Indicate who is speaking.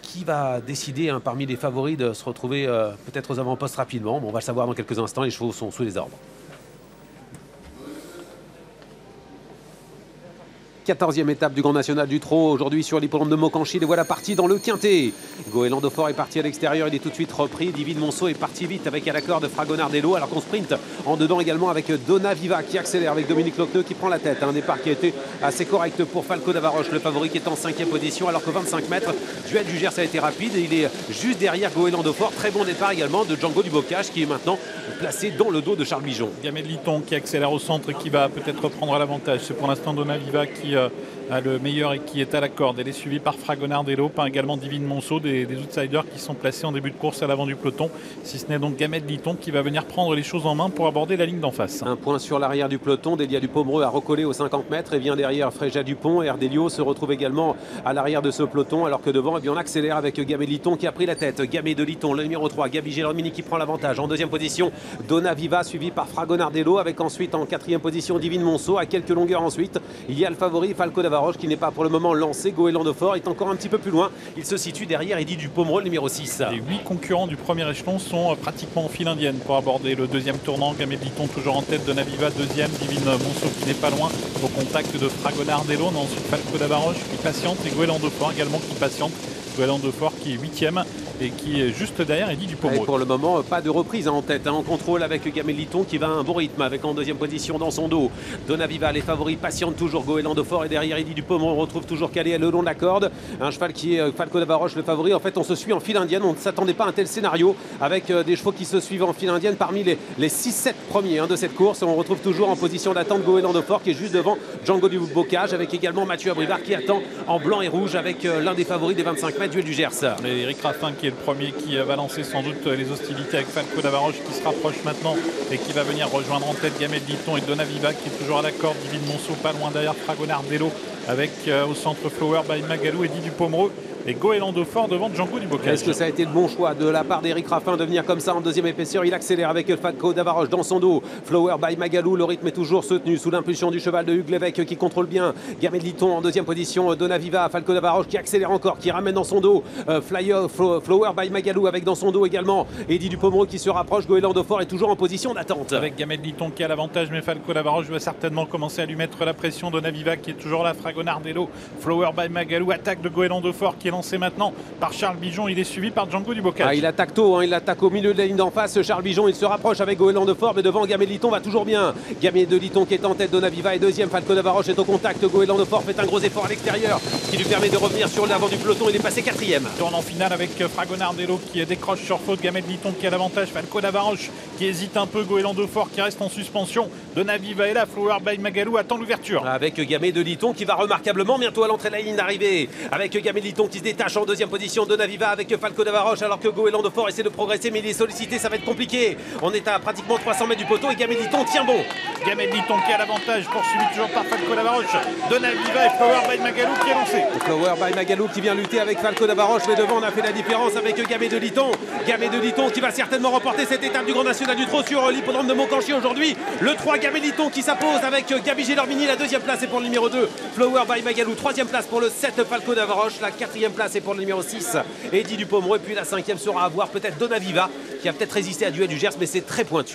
Speaker 1: Qui va décider parmi les favoris de se retrouver peut-être aux avant-postes rapidement. Bon, on va le savoir dans quelques instants, les chevaux sont sous les ordres. 14e étape du Grand National du Trot, aujourd'hui sur l'hippodrome de Mokanchy. Les voilà partis dans le quintet. Goéland Fort est parti à l'extérieur, il est tout de suite repris. Divine Monceau est parti vite avec à l'accord de Fragonardello, alors qu'on sprint en dedans également avec Donna Viva qui accélère avec Dominique Lochneux qui prend la tête. Un départ qui a été assez correct pour Falco d'Avaroche, le favori qui est en 5e position, alors que 25 mètres, Duel du Gers a été rapide et il est juste derrière Goéland Fort. Très bon départ également de Django du Bocage qui est maintenant placé dans le dos de Charles Bijon.
Speaker 2: Gamet de Liton qui accélère au centre et qui va peut-être prendre l'avantage. C'est pour l'instant Donna Viva qui a le meilleur et qui est à la corde. Elle est suivie par Fragonardello, par également Divine Monceau, des outsiders qui sont placés en début de course à l'avant du peloton. Si ce n'est donc Gamet de Liton qui va venir prendre les choses en main pour aborder la ligne d'en face.
Speaker 1: Un point sur l'arrière du peloton. Delia Dupomereux a recollé aux 50 mètres et vient derrière Fréja Dupont. Erdelio se retrouve également à l'arrière de ce peloton, alors que devant, on accélère avec Gamet de Liton qui a pris la tête. Gamet de Liton, le numéro 3, Gabi Gelormini qui prend l'avantage. En deuxième position, Donna Viva suivi par Fragonardello, avec ensuite en quatrième position Divine Monceau. À quelques longueurs ensuite, il y a le favori Falco d'Avaroche qui n'est pas pour le moment lancé. Goéland Fort est encore un petit peu plus loin. Il se situe derrière Eddy Dupomereux, le numéro 6.
Speaker 2: Les 8 concurrents du premier échelon sont pratiquement en file indienne pour aborder le deuxième tournant. Gamet de Liton toujours en tête, Donna Viva deuxième, Divine Monceau qui n'est pas loin au contact de Fragonardello. On a ensuite Falco d'Avaroche qui patiente et Goéland Fort également qui patiente. Goéland Fort qui est 8e et qui est juste derrière Eddy Dupomereux.
Speaker 1: Pour le moment, pas de reprise en tête. En contrôle avec Gamet de Liton qui va à un bon rythme avec en deuxième position dans son dos Donna Viva. Les favoris patientent toujours. Goéland Fort et derrière Eddy Dupomereux. On retrouve toujours calé le long de la corde. Un cheval qui est Falco d'Avaroche, le favori. En fait, on se suit en file indienne. On ne s'attendait pas à un tel scénario avec des chevaux qui se suivent en file indienne parmi les 6-7 premiers de cette course. On retrouve toujours en position d'attente Goéland Fort qui est juste devant Django du Bocage, avec également Mathieu Abrivard qui attend en blanc et rouge avec l'un des favoris des 25 mètres, Duel du Gers.
Speaker 2: Et Eric Raffin qui est le premier qui va lancer sans doute les hostilités avec Falco d'Avaroche qui se rapproche maintenant et qui va venir rejoindre en tête Gamet de Liton et Donna Viva qui est toujours à la corde. Divine Monceau pas loin derrière Fragonardello avec au centre Flower by Magalou, Eddy Dupomereux et Goéland Fort devant Django du Bocage.
Speaker 1: Est-ce que ça a été le bon choix de la part d'Eric Raffin de venir comme ça en deuxième épaisseur? Il accélère avec Falco d'Avaroche dans son dos. Flower by Magalou, le rythme est toujours soutenu sous l'impulsion du cheval de Hugues Lévesque qui contrôle bien. Gamet de Liton en deuxième position, Donna Viva, Falco d'Avaroche qui accélère encore, qui ramène dans son dos Flower by Magalou avec dans son dos également Eddy Dupomereux qui se rapproche. Goéland Fort est toujours en position d'attente.
Speaker 2: Avec Gamet de Liton qui a l'avantage, mais Falco d'Avaroche va certainement commencer à lui mettre la pression. Donna Viva qui est toujours là, Fragonardello, Flower by Magalou, attaque de Goéland Fort qui est lancé maintenant par Charles Bijon. Il est suivi par Django du Bocage.
Speaker 1: Il attaque tôt, il attaque au milieu de la ligne d'en face. Charles Bijon, il se rapproche avec Goéland Fort, mais devant Gamet de Liton va toujours bien. Gamet de Liton qui est en tête, Donna Viva est deuxième. Falco d'Avaroche est au contact. Goéland Fort fait un gros effort à l'extérieur, ce qui lui permet de revenir sur l'avant du peloton. Il est passé quatrième.
Speaker 2: Tourne en finale avec Fragonardello qui décroche sur faute. Gamet de Liton qui a l'avantage. Falco d'Avaroche qui hésite un peu. Goéland Fort qui reste en suspension. Donna Viva est là. Flower by Magalou attend l'ouverture.
Speaker 1: Avec Gamet de Liton qui va remarquablement bientôt à l'entrée de la ligne d'arrivée. Avec Gamet de Liton qui se détache en deuxième position. Donna Viva avec Falco d'Avaroche, alors que Goéland Fort essaie de progresser, mais il est sollicité, ça va être compliqué. On est à pratiquement 300 mètres du poteau et Gamet de Liton tient bon.
Speaker 2: Gamet de Liton qui a l'avantage, poursuivi toujours par Falco d'Avaroche. Donna Viva et Flower by Magalou qui est lancé.
Speaker 1: Flower by Magalou qui vient lutter avec Falco d'Avaroche, mais devant on a fait la différence avec Gamet de Liton. Gamet de Liton qui va certainement remporter cette étape du Grand National du Trot sur l'hippodrome de Mokanchy aujourd'hui. Le 3, Gamet de Liton qui s'impose avec Gabi Gelormini. La deuxième place est pour le numéro 2, Flower by Magalou. Troisième place pour le 7, Falco d'Avaroche. La quatrième place est pour le numéro 6, Eddy Dupomereux. Et puis la cinquième sera à voir peut-être Donna Viva qui a peut-être résisté à Duel du Gers, mais c'est très pointu.